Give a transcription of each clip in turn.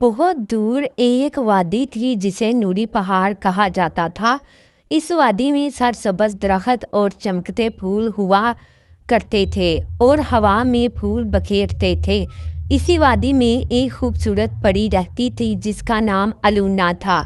بہت دور ایک وادی تھی جسے نوری پہاڑ کہا جاتا تھا۔ اس وادی میں سرسبز درخت اور چمکتے پھول ہوا کرتے تھے اور ہوا میں پھول بکھیرتے تھے۔ اسی وادی میں ایک خوبصورت پری رہتی تھی جس کا نام الونا تھا۔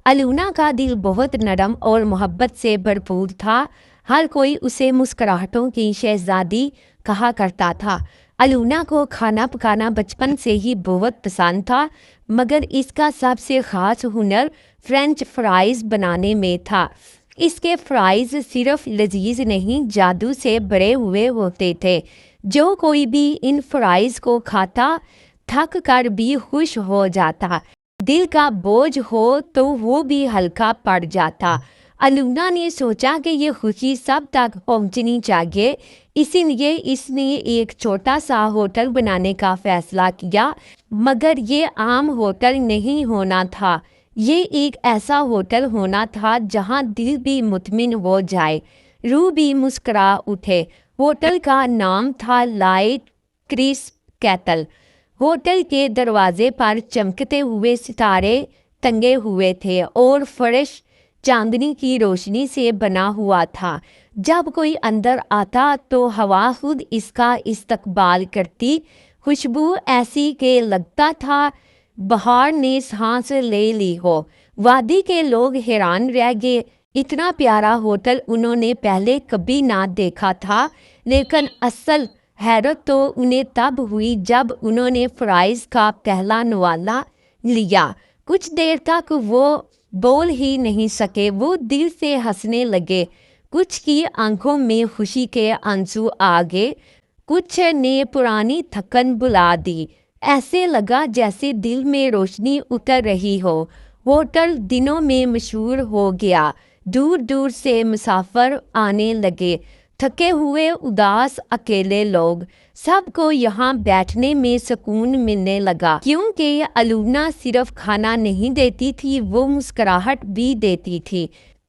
الونا کا دل بہت نرم اور محبت سے بھرپور تھا۔ ہر کوئی اسے مسکراہٹوں کی شہزادی کہا کرتا تھا۔ الونا کو کھانا پکانا بچپن سے ہی بہت پسند تھا، مگر اس کا سب سے خاص ہنر فرینچ فرائز بنانے میں تھا۔ اس کے فرائز صرف لذیذ نہیں، جادو سے بھرے ہوئے ہوتے تھے۔ جو کوئی بھی ان فرائز کو کھاتا تھک کر بھی خوش ہو جاتا، دل کا بوجھ ہو تو وہ بھی ہلکا پڑ جاتا۔ الونا نے سوچا کہ یہ خوشی سب تک پہنچنی چاہیے، اسی لیے اس نے ایک چھوٹا سا ہوٹل بنانے کا فیصلہ کیا۔ مگر یہ عام ہوٹل نہیں ہونا تھا، یہ ایک ایسا ہوٹل ہونا تھا جہاں دل بھی مطمئن ہو جائے، روح بھی مسکرا اٹھے۔ ہوٹل کا نام تھا لائٹ کرسپ کیٹل۔ ہوٹل کے دروازے پر چمکتے ہوئے ستارے ٹنگے ہوئے تھے اور فرش چاندنی کی روشنی سے بنا ہوا تھا۔ جب کوئی اندر آتا تو ہوا خود اس کا استقبال کرتی، خوشبو ایسی کہ لگتا تھا بہار نے سانس لے لی ہو۔ وادی کے لوگ حیران رہ گئے، اتنا پیارا ہوٹل انہوں نے پہلے کبھی نہ دیکھا تھا۔ لیکن اصل حیرت تو انہیں تب ہوئی جب انہوں نے فرائز کا پہلا نوالا لیا۔ کچھ دیر تک وہ بول ہی نہیں سکے، وہ دل سے ہنسنے لگے۔ کچھ کی آنکھوں میں خوشی کے آنسو آ گئے، کچھ نے پرانی تھکن بھلا دی۔ ایسے لگا جیسے دل میں روشنی اتر رہی ہو۔ ہوٹل دنوں میں مشہور ہو گیا، دور دور سے مسافر آنے لگے، تھکے ہوئے، اداس، اکیلے لوگ۔ سب کو یہاں بیٹھنے میں سکون ملنے لگا، کیونکہ الونا صرف کھانا نہیں دیتی تھی، وہ مسکراہٹ بھی دیتی تھی۔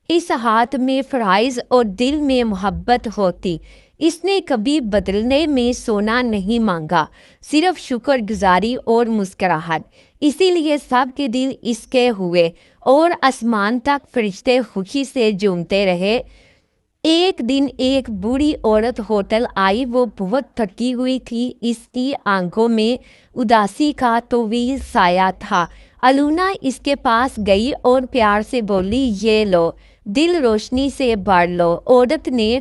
اس ہاتھ میں فرائز اور دل میں محبت ہوتی۔ اس نے کبھی بدلنے میں سونا نہیں مانگا، صرف شکر گزاری اور مسکراہٹ۔ اسی لیے سب کے دل اس کے ہوئے اور آسمان تک فرشتے خوشی سے جھومتے رہے۔ ایک دن ایک بوڑھی عورت ہوٹل آئی، وہ بہت تھکی ہوئی تھی، اس کی آنکھوں میں اداسی کا طویل سایہ تھا۔ الونا اس کے پاس گئی اور پیار سے بولی، یہ لو، دل روشنی سے بھر لو۔ عورت نے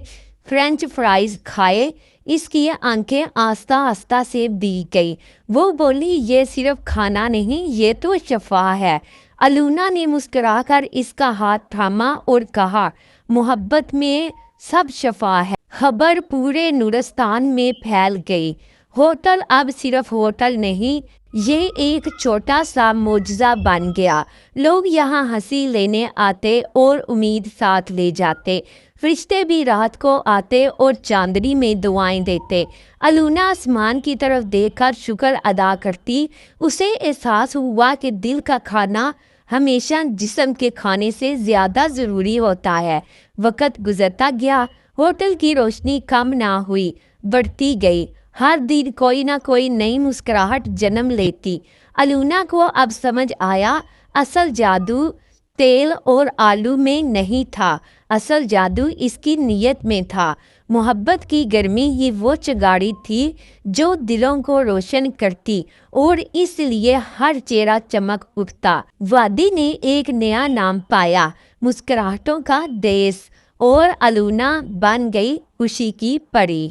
فرینچ فرائز کھائے، اس کی آنکھیں آہستہ آہستہ سے بھیگ گئی۔ وہ بولی، یہ صرف کھانا نہیں، یہ تو شفا ہے۔ الونا نے مسکرا کر اس کا ہاتھ تھاما اور کہا، محبت میں سب شفا ہے۔ خبر پورے نورستان میں پھیل گئی۔ ہوٹل اب صرف ہوٹل نہیں، یہ ایک چھوٹا سا معجزہ بن گیا۔ لوگ یہاں ہنسی لینے آتے اور امید ساتھ لے جاتے۔ فرشتے بھی رات کو آتے اور چاندنی میں دعائیں دیتے۔ الونا آسمان کی طرف دیکھ کر شکر ادا کرتی۔ اسے احساس ہوا کہ دل کا کھانا ہمیشہ جسم کے کھانے سے زیادہ ضروری ہوتا ہے۔ وقت گزرتا گیا، ہوٹل کی روشنی کم نہ ہوئی، بڑھتی گئی۔ ہر دن کوئی نہ کوئی نئی مسکراہٹ جنم لیتی۔ الونا کو اب سمجھ آیا، اصل جادو تیل اور آلو میں نہیں تھا، اصل جادو اس کی نیت میں تھا۔ محبت کی گرمی ہی وہ چنگاڑی تھی جو دلوں کو روشن کرتی، اور اس لیے ہر چہرہ چمک اٹھتا۔ وادی نے ایک نیا نام پایا، مسکراہٹوں کا دیس، اور الونا بن گئی خوشی کی پری۔